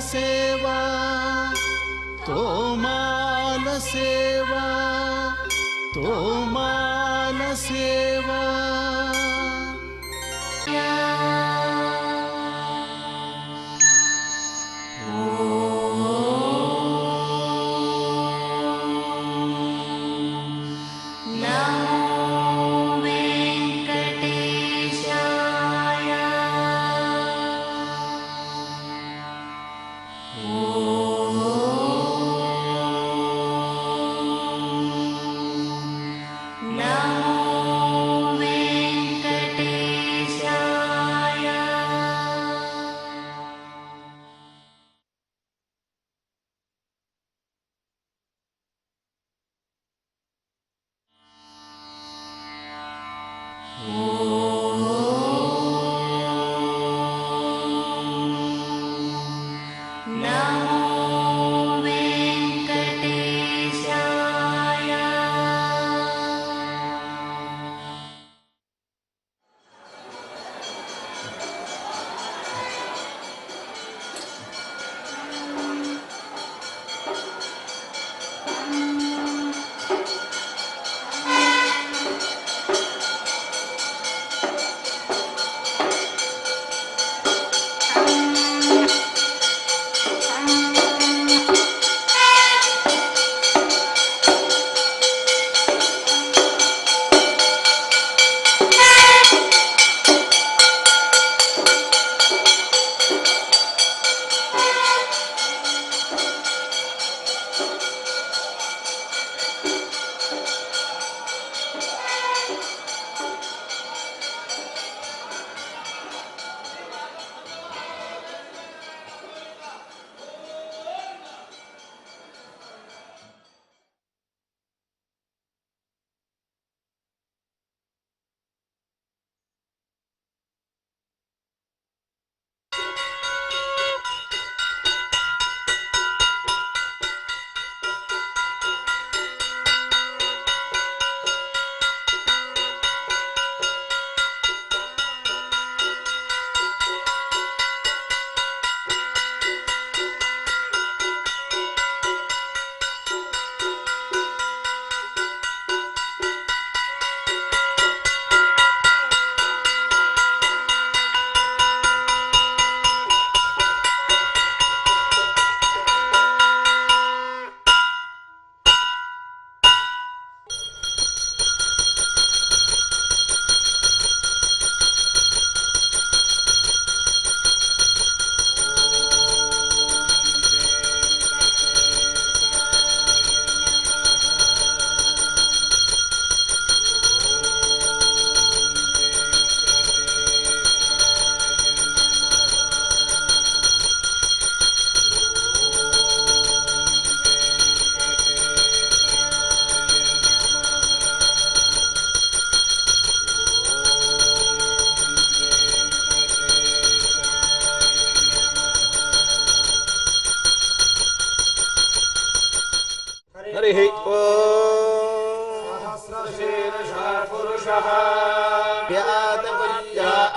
सेवा तोमाल सेवा तोमाल सेवा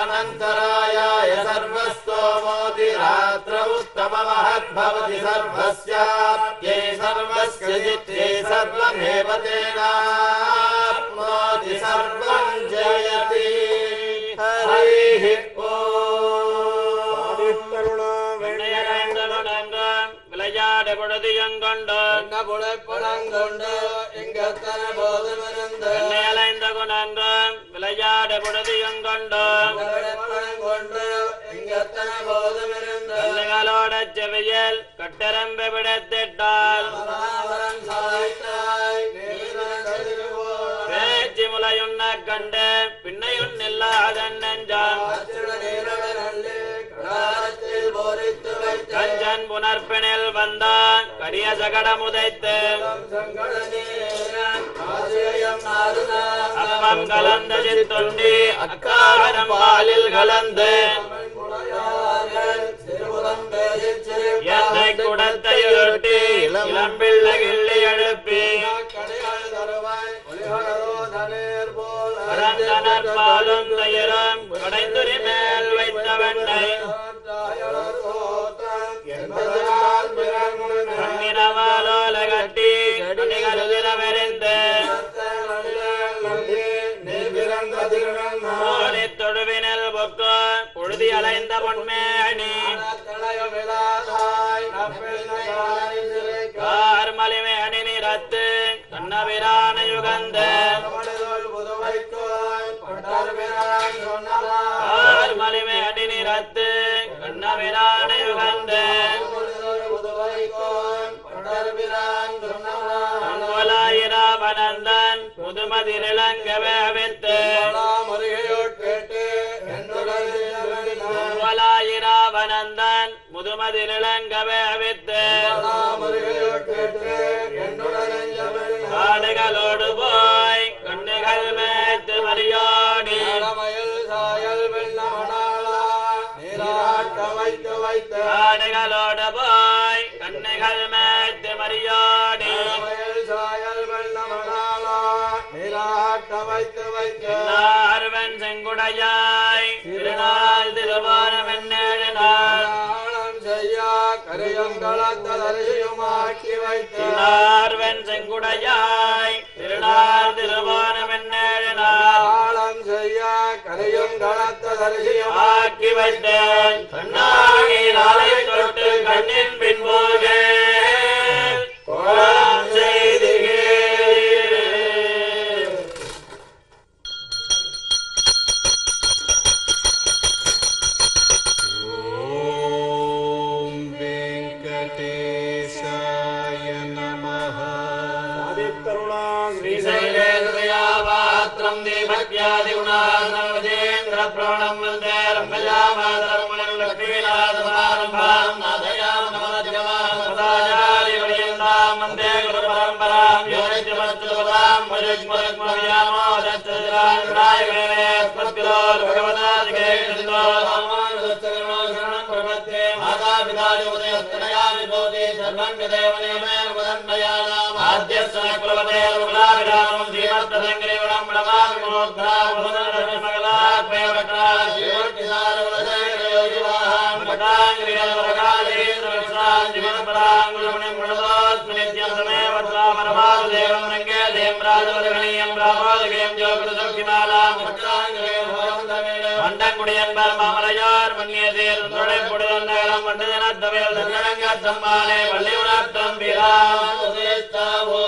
अनन्तरायाय सर्वस्तोमोति रात्र उत्तममहद्भवति सर्वस्याप्यै सर्वस्य जित्यै सर्वमेव तेनाप्नोति सर्वं जयति हरिः விளையாடு பொழுதியங்கொண்டு எங்கத்தன போதமருந்து அலைந்த குணன்று விளையாடு பொழுதியங்கொண்டு எங்கத்தன போதமிருந்து கண்ணுகளோட செவியல் கட்டரம்பு விடத்திட்டால் பேச்சு முலையுண்ண கண்டு பின்னையுன்னில்லாதன் நெஞ்சான் கஞ்சன் புனர்பினில் வந்தான் கரிய சகடம் உதைத்து அப்பம் கலந்த சித்துண்டி அக்காரம் பாலில் கலந்து என்னை குடத்தை உருட்டி இளம்பிள்ளை கிள்ளி எழுப்பி பாலும் தயிரும் கடைந்துரி மேல் வைத்த வெண்ணை கண்ணினவாலோல கட்டி கடிகருதிரமெறிந்து ஓடி தொழுவினில் பொக்கு புழுதி அலைந்த பொன்மேணி கார்மலிமை அணி நிறத்து கண்ணபிரான யுகந்த கார்மலிமை அணி நிறத்து கண்ணபிரான யுகந்த அங்கோலாயிராவனந்தன் முதுமதிரிளங்கவே அவித்து அங்கோலாயிராவனந்தன் முதுமதிரிளங்கவே அவித்து காடுகளோடு போய் கண்ணுகள் மேத்து மரியோடி காடுகளோடு போய் கண்ணுகள் மேத்து மரியோடி ஆர்வன் செங்குடையாய் திருநாள் திருவாரம் என்னேழு நாள் ஆர்வன் செங்குடையாய் திருநாள் திருவாரம் என்னேழு நாள் கரையும் கலத்த தரிசியும் ஆக்கி வைத்தேன் கண்ணாகி நாளை தொட்டு கண்ணின் பின்போக கோலம் செய்திகே ீபக்யாதிகுணாநவதேந்திர பிரணம் வந்தே ரம்பயாமாதரம் லக்ஷ்மீநாதமாரம்பாம் நாதயாம் நமதிகமாச்சாரியம் வந்தே குரு பரம்பராம் யோனித்யமத்ருவதாம் முஜுக்மருக்மவியாமோதத்ராயகேஸ்மத்கிலோர் பகவதாதிகேஷிதோ ராமானுஜத்சகர்ணோஷரணம் பிரபத்தே மாதாபிதாதி உதயஸ்தனயா விபோதி சர்வம் விதேவனேமே உதன்மயானாம் ஆத்யஸ்தன குலவதே ருகுலாபிராமம் ஸ்ரீமத்ரதங்கிரிவணம் பிரமாமி முனோத்ரா புனரமகலாத்மயவக்ரா ஸ்ரீவட்டிசாரவலசேகரயோகிவாஹாம் பட்டாங்கிரியவரகாலேந்திரவிஸ்ராம் ஜிவனபராங்குலமுனிம் முனதோஸ்மி நித்யம் சமேவத்ராமரமாதுதேவம் ரங்கே தேம் ராஜவதகணியம் ராமோதகேம் ஜோகுருதோக்கிமாலாம் பட்டாங்கிரியம் மண்டங்குடியன்பர் மாமலையார் மன்னியதேர் துணைப்புடுதல் நகரம் மண்டஜனத்தவையில் தன்னடங்கத் தம்மானே வள்ளி உணர்த்தம் பிரான் உதேஸ்தாவோ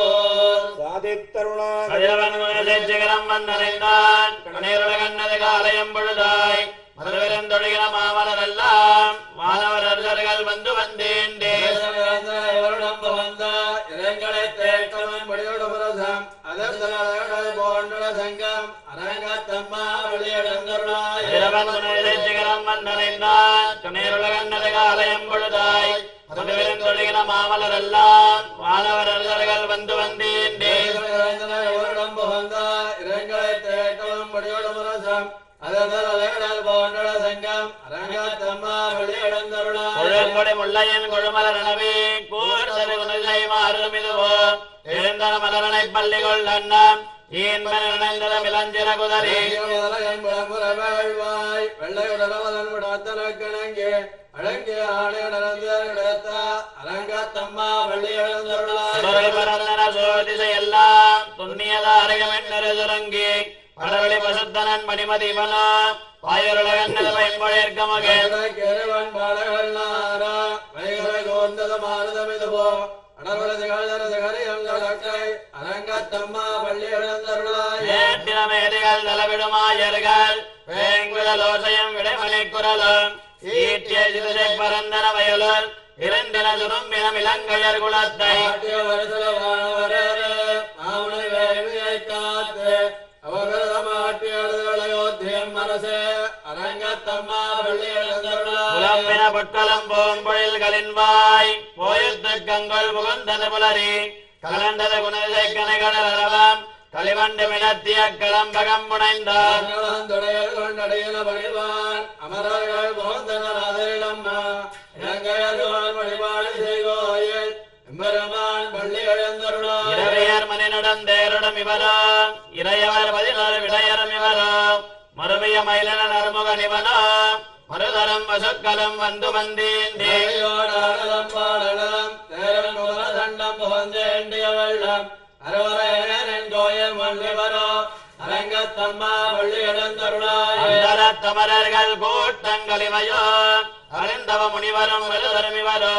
கதிரவன் குணசேச்சிகரம் வந்தடைந்தான் கண்ணீருலகன்னது காலயம் பொழுதாய் மதுவிருந்தொழுகிற மாமலரெல்லாம் மாணவர்கள் வந்து வந்தேண்டே சிகரம் வந்தடைந்தான் கண்ணீருலகன்னது காலயம் பொழுதாய் மதுவிருந்தொழுகிற மாமலரெல்லாம் மாணவர்கள் வந்து வந்தேண்டே முள்ளையன் கொழுமலரணவே கூர்தலை மாறுமிதுவோ எழுந்தன மலரனை பள்ளிகொள் அண்ணம் இளஞ்சிற குதறி வெள்ளையுடனே அழங்கே ஆணையுடனந்த அரங்கத்தம்மா வள்ளி எல்லாம் துண்ணியதாரகமென்னரு சுரங்கி படவெளி பசுத்தனன் மணிமதிவனா வாயுருலகன்னது பயன்பொழிற்க மகேவன் பாடகள் நாரா வைகரை கோர்ந்தத மாறுதமிதுவோ அரங்கத்தம்மா பள்ளி மேதிகள் தலவிடுமாயர்கள் வேங்குதலோசையம் விடைமலை குரலும் ஈட்டிய சிறுசை பரந்தன வயலுள் இரண்டின துரும்பினம் இலங்கையர் குலத்தை புலம்பின பொற்களம் போம்பொழில்களின் வாய் போயுத்து கங்கொள் புகுந்தது புலரி கலந்தது குணசை கனைகளரவம் களிவண்டு மிடத்திய களம்பகம் புனைந்தார் கொண்டடையின பணிவான் அமரர்கள் போந்தனம்மா வழிபாடு செய்வோயில் எம்பெருமான் பள்ளி எழுந்தருளார் இரவையர் மனிதனுடன் தேருடம் இவரோ இறையவர் 16 விடையரும் இவரோ மறுமைய மயிலன நறுமுக நிவனோ மறுதரம் வசுக்களும் வந்து வந்தேன் அரங்கத்தம்மா வள்ளி எழுந்தருளாயே அந்தரத் தமரர்கள் கூட்டங்களிவையோ அறிந்தவ முனிவரும் விருதரும் இவரோ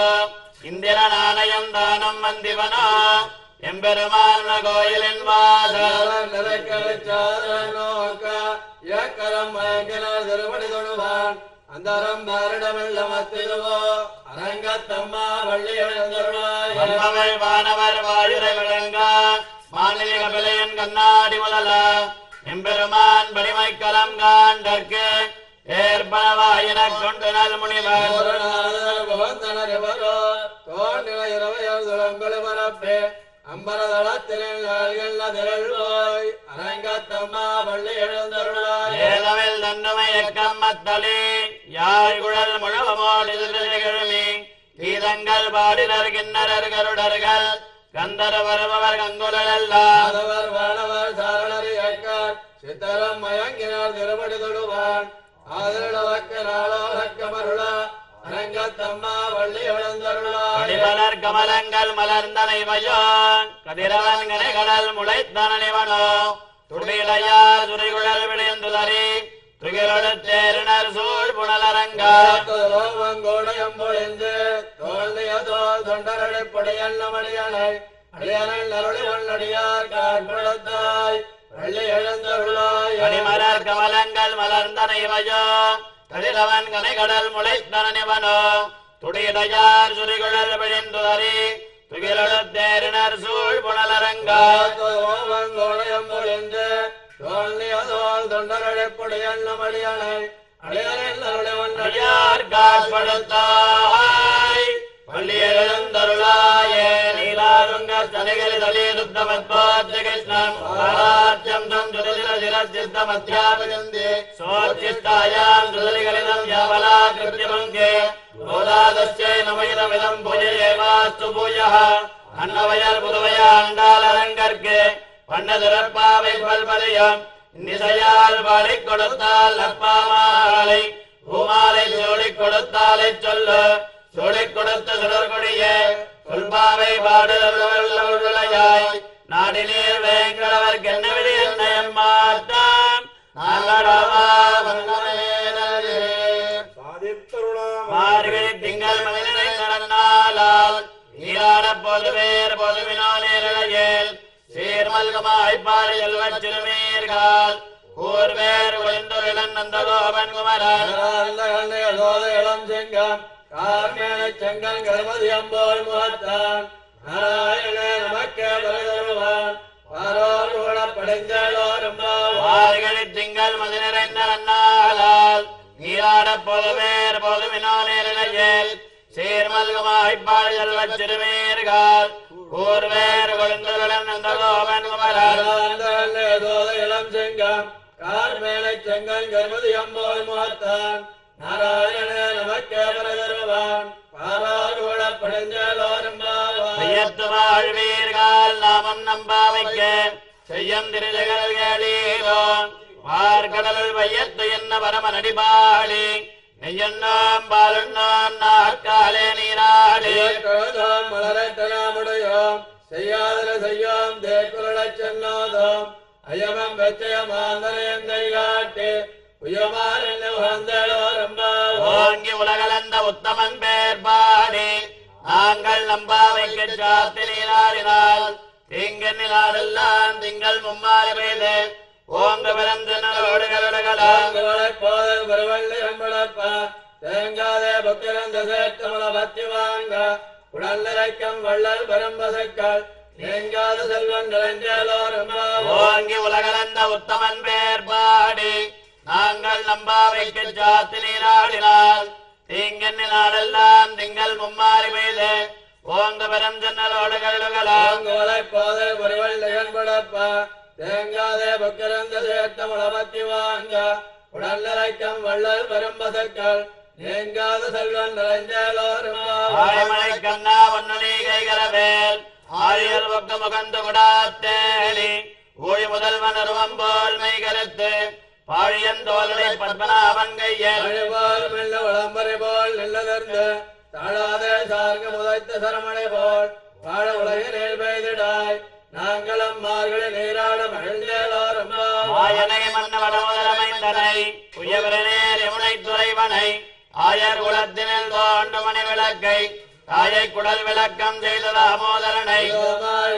இந்திர நாணயம் தானம் வந்திவனோ எம்பெருமான கோயிலின் வாசல் நோக்க ஏக்கரம் மயங்கினார் திருவடி தொழுவான் அந்தரம் மாரிடமெல்ல மத்திடுவோ அரங்கத்தம்மா வள்ளி எழுந்தருளாயே வந்தவள் வானவர் வாயுரை விளங்க மாநில விலையன் கண்ணாடி முதல எம்பெருமான் வலிமை கலம் காண்டற்கு ஏற்பனவாயின கொண்டு நல் முனிவர் அம்பரதளத்திரள்வோய் அரங்கத்தம்மா வள்ளி எழுந்தருளாய் ஏதமில் தன்னுமை எக்கம்மத்தளி யாழ் குழல் முழவமோடு திகழ்மி கீதங்கள் பாடினர் கிண்ணரர் கருடர்கள் கந்தர் வருபவர் கங்குலெல்லாம் மாதவர் வானவர் சாரணர் ஏற்கார் சித்தரம் மயங்கினார் திருப்படி தொழுவான் ஆதரவக்க நாளோகமருள அரங்கத்தம்மா வள்ளி எழுந்தருளாய் அடிமலர் கமலங்கள் மலர்ந்தனைவையோ கதிரவன் கனைகடல் முளைத்தனவனோ துடிலையார் துறைகுழல் விளைந்துதறி துகிலொழுத்தேரினர் சூழ் புனலரங்கா கோடையம்பொழிந்து தோல்வியதோல் தொண்டரடைப்படையல்ல மணியனை அடியனல் அருளி ஒன்னடியார் காட்படுத்தாய் வள்ளி எழுந்தருளாய் அடிமலர் கமலங்கள் மலர்ந்தனைவையோ கதிரவன் கனைகடல் முளைத்தனவனோ துடிலையார் துறைகுழல் விளைந்துதறி துகிலொழுத்தேரினர் சூழ் புனலரங்கா கோடையம்பொழிந்து தோல்வியதோல் தொண்டரடைப்படையல்ல மணியனை அடியனல் அருளி ஒன்னடியார் அடியார் காட்படுத்தாய் வள்ளி எழுந்தருளாயே நீலாருங்க சனைகளில் அலிதுத்தமத்பாத்ய கிருஷ்ணம் ஆராட்சம் தம் துரிதிரசிரசித்தமத்யாபஜந்தே சோச்சிஷ்டாயாம் துதலிகளிதம் யாவலா கிருத்யமங்கே கோதாதஸ்யை நமைதமிதம் பூஜையேவாஸ்து பூயः அன்னவயல் புதுவைய அண்டாலரங்கற்கு பண்ணதிறப்பாவை பல்பலியம் நிசையால் பாடிக் கொடுத்தால் அப்பாமாலை பூமாலை சோடிக் கொடுத்தாலை சொல்லு சோடிக் கொடுத்த சுடர்கொடியே சொல்பாவை பாடுதலாய் நாடினீர் வேங்கடவர் கென்னவிடி என்னையம் மாட்டான் மார்கழி திங்கள் மனிதனை நடந்தாலால் நீராட பொதுவேர் பொதுவினாலேல் சீர்மல்கமாய் பாடி செல்வச் சிறுமீர்கள் கூர்வேர் ஒளிந்துருளன் நந்த கோபன் குமரன் இளம் செங்கம் கார்மேன செங்கன் கருமதி அம்போல் முகத்தான் நாராயண நமக்கே வருவான் பாரோட படைந்தோரும் மார்கழி திங்கள் மதி நிறைந்த நன்னாளால் நீராட பொதுவேர் பொதுவினாலேல் சீர்மல்கமாய் பாடி செல்வச் சிறுமீர்கள் கூர்வேர் ஒளிந்துருளன் நந்த கோபன் குமரன் இளம் செங்கம் கார்மேனை செங்கன் கருமதி அம்போல் முகத்தான் நாராயண நமக்கே வருவான் பாரோட படைந்தோரும் ஐயத்து வாழ்வீர்கள் நாமம் நம்பாவைக்க செய்யம் திருஜகல் கேளீரோ பார்கடலுள் வையத்து என்ன பரம நடிபாடி நெய்யண்ணாம் பாலுண்ணாம் நாட்காலே நீராடி மலரட்டனாமுடையோம் செய்யாதன செய்யோம் தேக்குரளச் சென்னோதோம் அயமம் வெச்சயமாந்தனை காட்டி உயமான ஓங்கி உலகளந்த உத்தமன் பேர் பாடி நாங்கள் நம்பாவைக்கு சாத்தி நீராடினால் தீங்கெல்லாம் திங்கள் மும்மாறு பெய்து ஓங்க பிறந்து நலோடுகளோடுகளாம் பருவள்ளி அம்பளப்பா தேங்காதே பக்கிரந்த சேர்த்தமல பத்தி வாங்க உடல் நிறைக்கம் வள்ளல் பெரும்பசக்கள் தேங்காத செல்வன் நிறைஞ்சலோரும் ஓங்கி உலகளந்த உத்தமன் பேர் பாடி நாங்கள் நம்பாவைக்கு சாத்தி நீராடினால் தீங்கெண்ணி நாளெல்லாம் திங்கள் மும்மாறி பெய்து ஓங்க பெரும் ஜன்னலோடுகளாம் போதை பருவள்ளி அம்பளப்பா தேங்காதே பக்கிரந்த சேர்த்தமல பத்தி வாங்க உடல் நிறைக்கம் வள்ளல் பெரும்பசக்கள் தேங்காத செல்வன் நிறைஞ்சலோரும் ஆயமலை கண்ணா ஒன்னொலி கைகரவேல் ஆரியர் பக்க முகந்து விடாத்தேடி ஊழி முதல்வன் அருவம் போல் மெய் கருத்து பாழியன் தோலனை பத்மநாபன் கையல் விளம்பரை போல் நில்லதர்ந்து தாழாதே சார்க முதைத்த சரமணை போல் வாழ உலகினில் பெய்திடாய் நாங்களும் மார்களை நீராட மகிழ்ந்தேலோரும் ஆயனை மன்னவடமுதலமைந்தனை உயவரனேர் யமுனை துறைவனை ஆயர் குலத்தினில் தோண்டு மணி விளக்கை தாயை குடல் விளக்கம் செய்த தாமோதரனை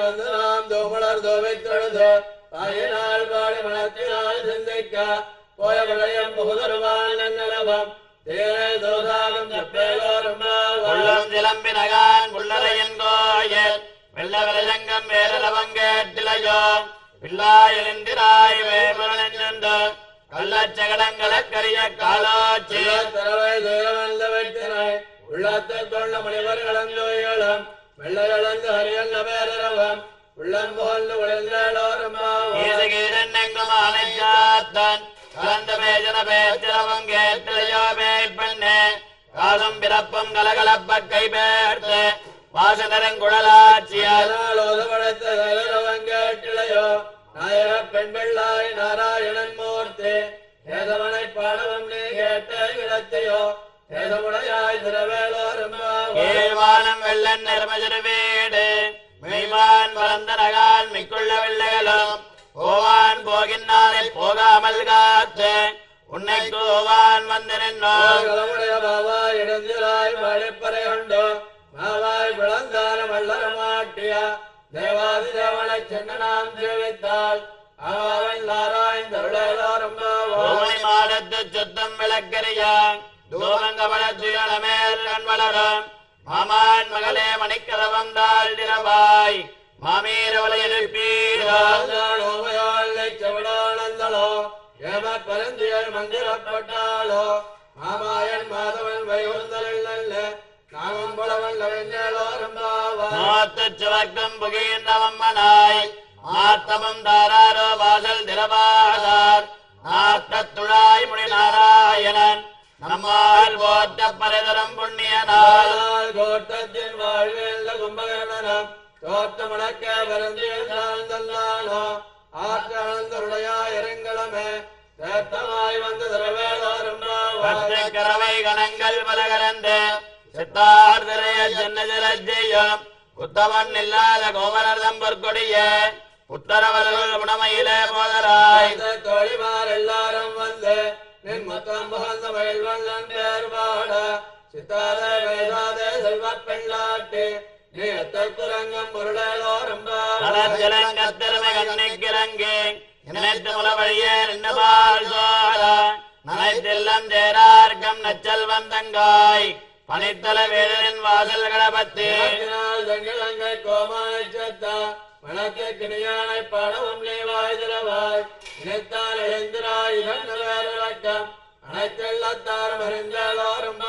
வந்து நாம் தோமலர் தோவை தொழுது தாயினால் பாடி மனத்தினால் சிந்திக்க போய விளையம் புகுதருவான் நன்னலவம் தேனை தோதாகம் செப்பேலோரும் உள்ளம் சிலம்பினகான் புள்ளரையன் கோயில் வெள்ள விலங்கம் வேரலவங்கேட்டிலையோ பிள்ளாயிலிந்திராய் வேமரனென்று கள்ளச்சகடங்களக்கரிய காலாட்சி தரவை தூரமல்ல வெட்டினை உள்ளத்தை கொண்ட மணிவர் இளந்தோயிலும் வெள்ள இழந்து ஹரியல் நபேரவம் உள்ளம் போல் உழந்தோரும் கீதகீதெங்கும் ஆனைச்சாத்தன் கலந்த பேஜன பேச்சிரவம் கேட்டிலையோ மேற்பெண்ணே காலம் பிறப்பும் கலகலப்ப கை பேர்த்து வாசனரங்குழலாட்சியால் கேட்டிலையோ நாயக பெண் பிள்ளாய் நாராயணன் மூர்த்தி ஏதவனை பாடவும் நீ கேட்ட இடத்தையோ ஏதமுடையாய் திரவேலோரும் ஏழ்வானம் வெள்ளன் நிறமஜரு வீடு மெய்வான் பரந்த நகால் மிக்குள்ள வெள்ளைகளும் போவான் போகின்றாரை போகாமல் காத்து உன்னை கோவான் வந்து நின்றோம் களமுடைய பாவாய் இடந்திராய் மழைப்பறை கொண்டோ மாவாய் விளந்தான வள்ளர மாட்டிய தேவாதி தேவனை சென்னனாம் சேவித்தாள் அவன் நாராயண் ஓமணி மாடத்து சுத்தம் விளக்கறியா தூமங்கமலத்துயலமேல் கண் வளரும் மாமான் மகளே மணிக்கதவம் தாழ்ந்திரவாய் மாமீரவலை எழுப்பீரால் செவடானந்தளோ ஏம பரந்தியர் மந்திரப்பட்டாளோ மாமாயன் மாதவன் வைகுந்தலில் நல்ல நாமம் புலவன் மாத்துச் சிவக்கம் புகின்றவம்மனாய் ஆத்தமம் தாராரோ வாசல் திரவாதார் நாட்டத்துழாய் முடி நாராயணன் நம்மால் போற்ற பரதரம் புண்ணியனால் கோட்டத்தின் வாழ்வில் கும்பகர்ணனம் தோற்ற முழக்க பரந்தியில் சார்ந்தல்லானோ ஆற்றாழ்ந்தருடைய இறங்களமே தேத்தமாய் வந்து திரவேலோரும் கரவை கணங்கள் பலகரந்து சித்தார்தரைய ஜன்னஜலஜெயம் உத்தமன் இல்லாத கோவலர்தம் பொற்கொடிய உத்தரவர்கள் உணமையிலே போதராய் தோழிமார் எல்லாரும் வந்து நின் மொத்தம் புகழ்ந்த மயில்வண்ணன் பேர் பாட சித்தாதே வேதாதே செல்வ பெண்ணாட்டி நீ எத்தற்குரங்கம் பொருளோரும் நலத்திலங்கத்திறமை கண்ணிக்கிறங்கே நினைத்து முல வழியே நின்றபால் சோழ நனைத்தெல்லாம் சேரார்க்கம் நச்சல் வந்தங்காய் பனித்தல வேடனின் வாசல் கடபத்து தங்கிழங்கை கோமானை சத்தா வணக்க கிணியானை பாடவும் நீ வாய் திரவாய் நினைத்தால் எழுந்திராய் இழக்கம் அனைத்தெல்லாத்தாரும் அறிந்தோரும்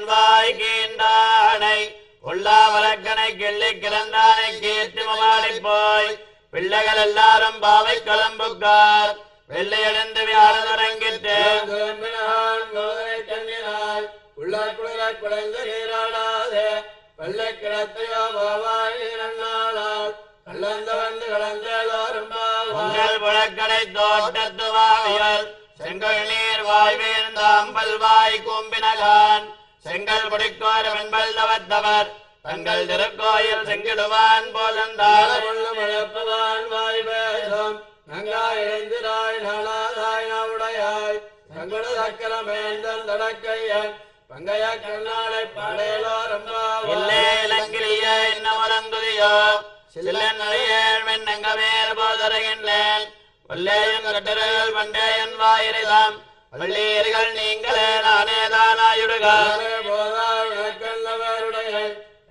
வாய் கீண்டானை உள்ளா வழக்கனை கிள்ளி கிளந்தானை கீர்த்தி மாடி போய் பிள்ளைகள் எல்லாரும் பாவை கிளம்புக்கார் வெள்ளையடைந்து வியாழரங்கிட்டு கண்ணினாய் உள்ளார் குளிராய் குழந்தை நீராடாதே வெள்ளை கிடத்தையோ பாவாய் நீரண்ணாளால் கலந்த வந்து கலந்தோரும் உங்கள் புழக்கடை தோட்டத்து வாவியல் செங்கல் நீர் வாய்வேந்த அம்பல் வாய் கூம்பினகான் செங்கல் பிடிக்கோர் வெண்பல் தவத்தவர் தங்கள் திருக்கோயில் செங்கிடுவான் போதந்தாள் மழப்பவான் வாய் பேசும் நங்காய் எழுந்திராய் நாளாதாய் நாவுடையாய் தங்குடு சக்கரமேந்தன் தடக்கையன் பங்கைய கண்ணாடை பாடேலோரும் இல்லே இலங்கிலிய இன்னமரங்குதியோ சில்லன் நடையேழ்மென் நங்கமேல் போதருகின்றேன் வல்லேயன் கட்டர்கள் வண்டேயன் வாயிரிதாம் வள்ளீர்கள் நீங்களே நானே தானாயுடுகார் போதாருடைய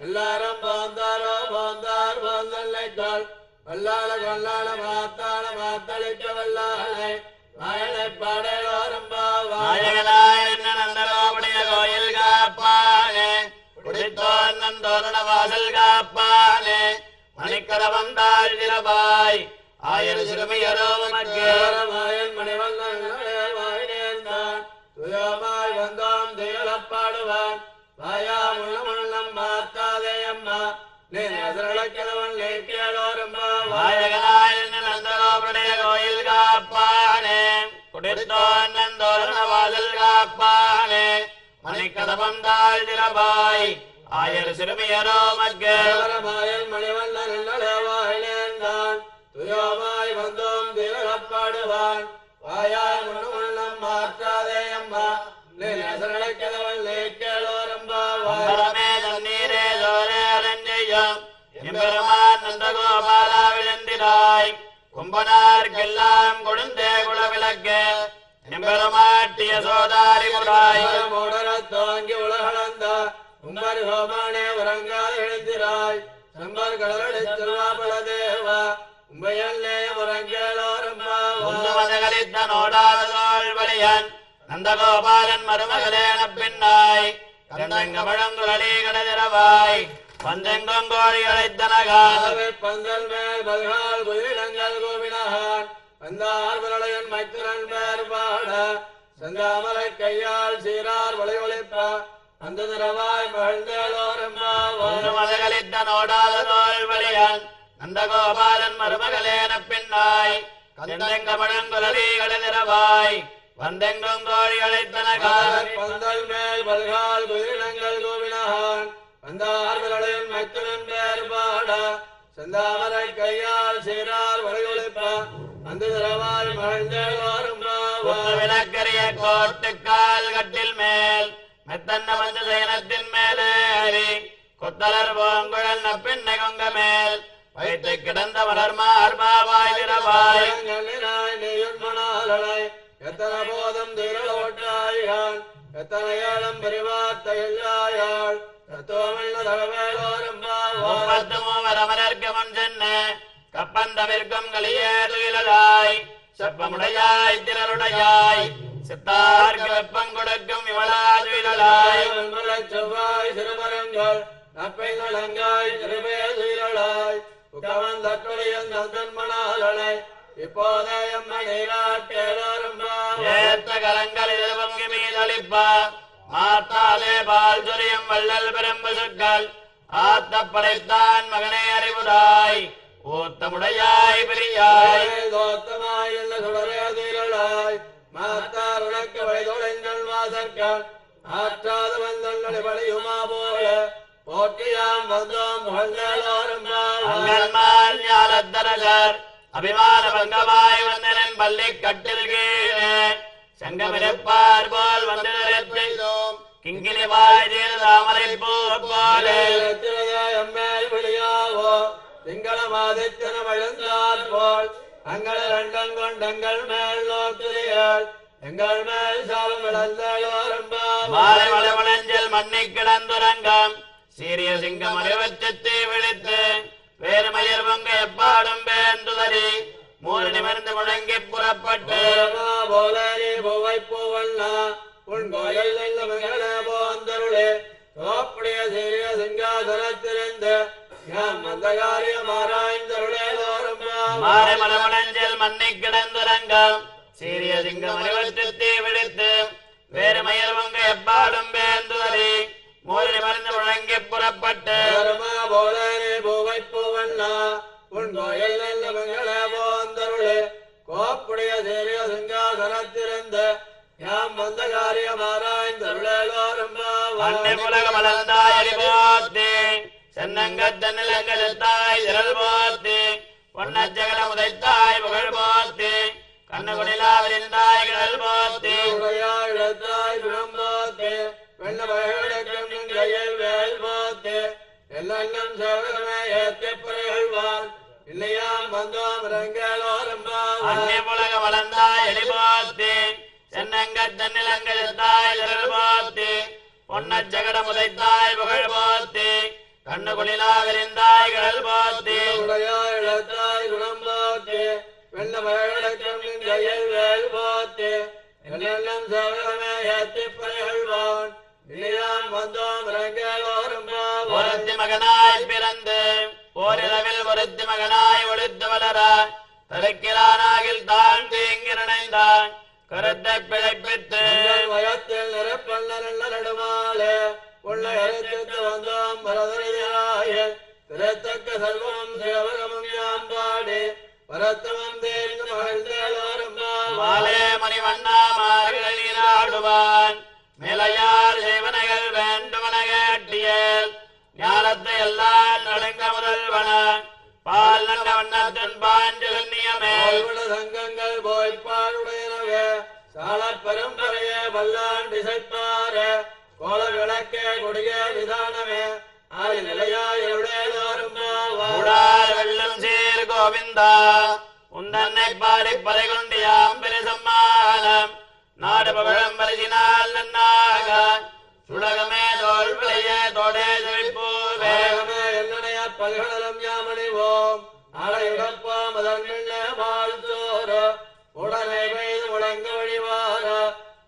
எல்லாரும் போந்தாரோ போந்தார் போந்தல்லைத்தாள் வல்லாள கொல்லாள மாத்தாள மாத்தளிக்க வல்லாளை வாயனை பாடேலோரும் நாயகனாய் என்ன நந்தகோபுடைய கோயில் காப்பானே குடித்தோன் நந்தோரண வாசல் காப்பானே மணிக்கதவம் தாழ்திரபாய் ஆயிரம் சிறுமியரோ உமக்கு மாயன் மணிவண்ணன் வாயினேந்தான் துயமாய் வந்தோம் துயலப்பாடுவான் வாயா முள்ளம் மாத்தாதே அம்மா நீ எதிரளக்கிறவன் கேளோரும் நாயகனாய் என்ன நந்தகோபுடைய கோயில் காப்பானே குடித்தோன் நந்தோரண வாசல் காப்பானே மணிக்கதவம் தாழ்திரபாய் ஆயிரம் சிறுமியரோ உமக்கு மாயன் மணிவண்ணன் வாயினேந்தான் துயமாய் வந்தோம் துயலப்பா பாடுவான் வாயால் முன்னம் மாற்றாதே அம்மா நீ நசரடைக்கதவள் கேளோரம்பாவாய் அம்பரமே தண்ணீரே சோரே அரஞ்செய்யும் எம்பெருமான் நந்தகோபாலா விழுந்திராய் கும்பனார்க்கெல்லாம் கொடுந்தே குலவிளக்கு எம்பெருமாட்டிய சோதாரி முறாய் மூடரத் தோங்கி உலகளந்த உம்பர் கோமானே உறங்காது எழுந்திராய் சம்பர் கடலடை திருவாபல தேவா உம்பையல்லே உறங்கேளோரம்பாவாய் மதகளித்த நோடாதோள் வலியன் நந்தகோபாலன் மருமகளேன பின்னாய் கண்டங்கமழங்குழலி கடதிரவாய் பந்தெங்கும் கோழி அழைத்தனகால் பந்தல் மேல் பல்கால் குயிலங்கள் கோவினகான் வந்தார் விரலையன் மைத்திரன் பேர் பாட செந்தாமரை கையால் சீரார் வளை ஒளிப்ப அந்த திரவாய் மகிழ்ந்தேளோரம்பாவாய் மதகளித்த நோடாதோள் வலியன் நந்தகோபாலன் மருமகளேன பின்னாய் கண்டங்கமழங்குழலி கடதிரவாய் வந்தெங்கும் கோழி அழைத்தனகால் பந்தல் மேல் பல்கால் குயிலங்கள் கோவினகான் வந்தார் விரலையன் மைத்திரன் பேர் பாட செந்தாமரை கையால் சீரார் வளை ஒளிப்ப அந்த திரவாய் மகிழ்ந்தேளோரம்பாவாய் விளக்கரிய கோட்டுக்கால் கட்டில் மேல் மெத்தன்ன வந்து சயனத்தின் மேலேறி கொத்தலர் பூங்குழல் நப்பின்னை கொங்க மேல் வைத்து கிடந்த மலர் மார்பாவாய் திரவாய் எத்தனை போதும் திரளோட்டாயாள் எத்தனை ஏழம் பெரிவார்த்தையாள் தத்துவமில்ல தகவேளோரம்பாவாய் முப்பத்து மூவர் அமரர்க்கு முன் சென்று கப்பந்தவிற்கும் கலியே துயிலாய் செப்பமுடையாய் திரளுடையாய் சித்தார்க்கு வெப்பம் கொடுக்கும் இவளா துயிலாய் செவ்வாய் சிறுமரங்கள் நப்பைங்களங்காய் திருவே துயிலாய் உக்கவன் தட்டுடையன் தன்மனாளனை இப்போதே எம்மை நீராட்டேளோரம்பாவாய் ஏத்த கலங்களில் பொங்கி மீதளிப்ப மாத்தாலே பால் சொரியும் வள்ளல் பெரும்பு சொற்கள் ஆத்த படைத்தான் மகனே அறிவுராய் ஊத்தமுடையாய் பெரியாய் தோத்தமாய் எல்ல சுடரே தீரளாய் மாத்தார் உனக்கு வழிதொடைங்கள் வாசற்கள் ஆற்றாத வந்தங்களை வழியுமா போல போற்றியாம் வந்தோம் புகழ்ந்தேளோரம்பாவாய் அங்கன்மால் ஞாலத்தரகர் அபிமான பங்கமாய் வந்தனன் பள்ளி கட்டில் கீழே சங்கமிருப்பார் போல் வந்து நிறுத்தினோம் கிங்கினி வாய் தீர தாமரை பூ போலே எம்மேல் விழியாவோ திங்கள மாதித்தன வழுந்தால் போல் அங்கள் ரெண்டம் கொண்டங்கள் மேல் நோக்குறியாள் எங்கள் மேல் சாலம் விளந்தேளோரம்பாவாய் மாலை வளவளஞ்சல் மண்ணி கிடந்துரங்கம் சீரிய சிங்கம் அறிவச்சத்தை விழித்து வேறுமயர் பொங்க எப்பாடும் பேந்துதறி மூறு நிமிர்ந்து முழங்கி புறப்பட்டு போலரி பூவை பூவண்ணா உன் கோயில் மகளே போந்தருளே தோப்புடைய சீரிய சிங்காசனத்திருந்து அந்த காரியம் ஆராய்ந்தருளேளோரம்பாவாய் மாலை வளவளஞ்சல் மண்ணி கிடந்துரங்கம் சீரிய சிங்கம் அறிவச்சத்தை விழித்து வேறுமயர் பொங்க எப்பாடும் பேந்துதறி மூறு நிமிர்ந்து முழங்கி புறப்பட்டு போலரி பூவை பூவண்ணா உன் கோயில் மகளே போந்தருளே கோப்புடைய சீரிய சிங்காசனத்திருந்து யாம் வந்த காரியம் ஆராய்ந்தருளேளோரம்பாவாய் அன்னை புலக மலர்ந்தாய் அறிவோத்தி சென்னங்கத்தன்னிலங்கத்தாய் திரள் போத்தி பொன்னச்சகல முதைத்தாய் புகழ் போத்தி கண்ணுகுடிலாவிருந்தாய் கடல் போத்தி உடையாய் குணம் போத்தே வெண்ண வகையடக்கம் கையில் வேல் போத்தே எல்லாம் சேவகமே ஏற்ற புறைகள்வான் இல்லையாம் வந்தோம் ரங்கேளோரம்பாவாய் அன்னை புலக மலர்ந்தாய் அறிவோத்தி சென்னங்கத்தன்னிலங்கத்தாய் திரள் போத்தி பொன்னச்சகல முதைத்தாய் புகழ் போத்தி கண்ணுகுடிலாவிருந்தாய் கடல் போத்தி உடையாய் குணம் போத்தே வெண்ண வகையடக்கம் கையில் வேல் போத்தே எல்லாம் சேவகமே ஏற்ற புறைகள்வான் இல்லையாம் வந்தோம் ரங்கேளோரம்பாவாய் ஒருத்தி மகனாய் பிறந்து ஓரிரவில் ஒருத்தி மகனாய் ஒளித்து வளர தடுக்கிறானாகில் தான் தீங்கிரணைந்தான் கருத்தை பிழைப்பித்து வயத்தில் நிறப்பண்ண நடுமாலே உள்ள அறுத்து வந்தோம் பரதரையாய திறத்தக்க செல்வம் சேவகமும் யாம் பாடி பரத்தவம் தேர்ந்து மகிழ்ந்தேளோரம்பாவாய் மாலே மணிவண்ணா மார்கள் நீராடுவான் மேலையார் செய்வனைகள் வேண்டுமன கேட்டியல் ஞானத்தை எல்லாம் நடுங்க முதல்வன பால் நல்ல வண்ணத்தின் பாஞ்சல் நியமே சங்கங்கள் போய் பரம்பரையே வல்லாண்டு இசைப்பாரே கோல விளக்கே கொடிய விதானமே ஆதி நிலையாயோரும் வெள்ளம் சீர் கோவிந்தா உந்தன்னை பாடி பறை கொண்டு யாம் பெரு சம்மானம் நாடு பகழம் பரிசினால் நன்னாக சுடகமே தோல் விளைய தோடே செழிப்பூவே என்னனைய பல்கடலம் யாமணிவோம் அடையுடப்பாம் அதன் வாழ்த்தோர உடனே பெய்து முழங்க வழிவார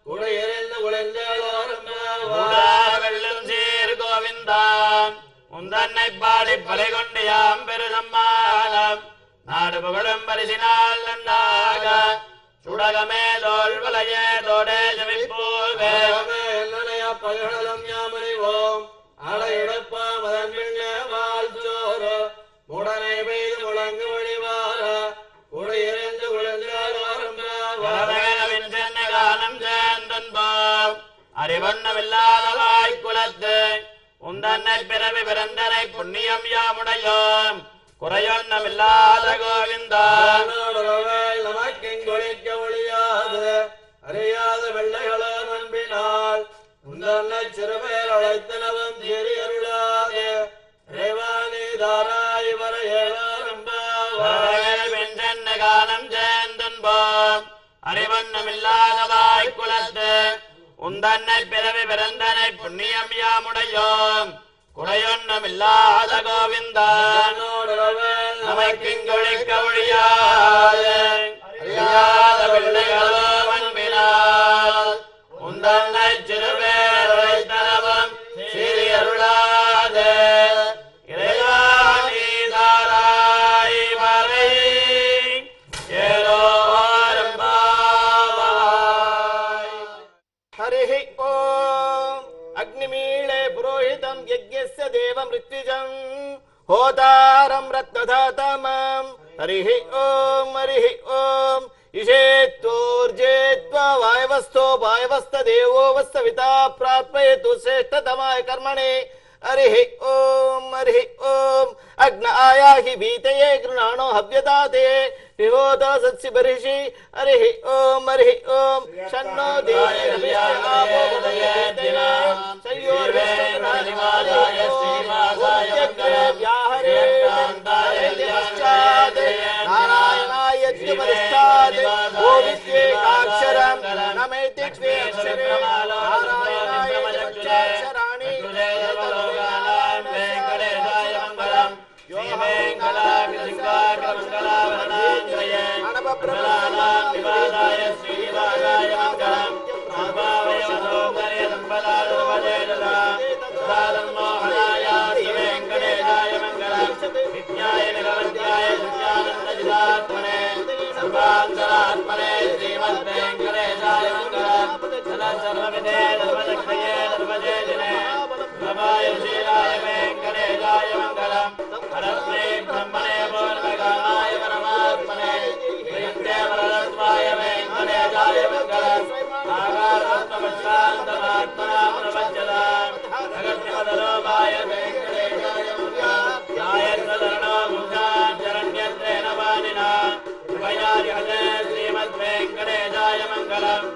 குடையெறிந்து குளிர்ந்தோரும் வெள்ளம் சீர் கோவிந்தா உந்தன்னை பாடி பறை கொண்டு யாம் பெரு சம்மானம் நாடு புகழும் பரிசினால் நன்னாக சுடகமே தோல் விளைய தோடே செழிப்பூவே என்னனைய பல்கடலம் யாமணிவோம் அடையுடப்பாம் அதன் வாழ்த்தோர உடனே பெய்து முழங்க வழிவார குடையெறிந்து குளிர்ந்தோரும் காலம் சேர்ந்தன்போம் அறிவண்ணமில்லாதவாய் குலத்து உந்தன்னை பிறவி பிறந்தனை புண்ணியம் யாமுடையோம் குறையொன்னமில்லாத கோவிந்தா நமக்கொழிக்க ஒழியாது அறியாத வெள்ளைகளோ நம்பினால் உந்தன்னை சிறுபேர் அழைத்தனவும் சிறியருளாது தாராய் வர ஏழாரம்ப காலம் சேர்ந்தன்போம் அறிவண்ணமில்லாதவாய் குலத்து உந்தன்னை பிறவி பிறந்தனை புண்ணியம் யாமுடையோம் குறையொன்னமில்லாத கோவிந்தா நமக்கொழிக்க ஒழியாது அறியாத பிள்ளைகளோ அன்பினால் உந்தன்னை சிறுபேர் அழைத்தனவும் சிறியருளாது இறைவாணி தாராய் வரை हरि ओम अग्निमीळे पुरोहितं यज्ञस्य देवमृत्युजं होतारं रत्नधातमं हरि ओम इषेत्तोर्जेत्वा वायवस्थो वायवस्थदेवो वस्तविता प्राप्येतु श्रेष्ठतमाय कर्मणे हरि ओम अग्न आयाहि भीतये गृणाणो हव्यदाते विहोदा सत्सि बर्हिषि हरि ओम शन्नो देवो नारायणाय गोविद्येकाक्षरं नमेति द्व्यक्षरे नारायणाय चक्षराणि श्रीमद्वेंकटेशाय मंगलम्